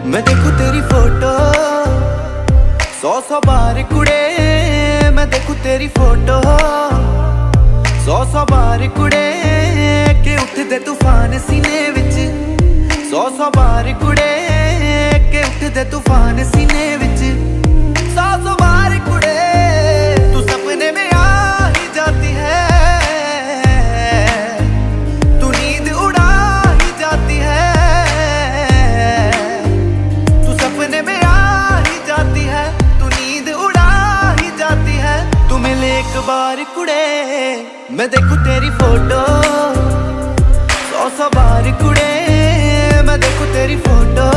मैं देखूं तेरी फोटो 100 बार कुड़े। मैं देखूं तेरी फोटो 100 बार कुड़े के उठदे तूफान सीने विच। 100 बार कुड़े के उठदे तूफान सीने विच। 100 बार कुड़े तू सपने में आ ही जाती है। तू नींद उड़ा ही जाती है। तू सपने में आ ही जाती है। तू नींद उड़ा ही जाती है। तू मिले एक बार कुड़े मैं देखूं तेरी फोटो 100 बार कुड़े। मैं देखूं तेरी फोटो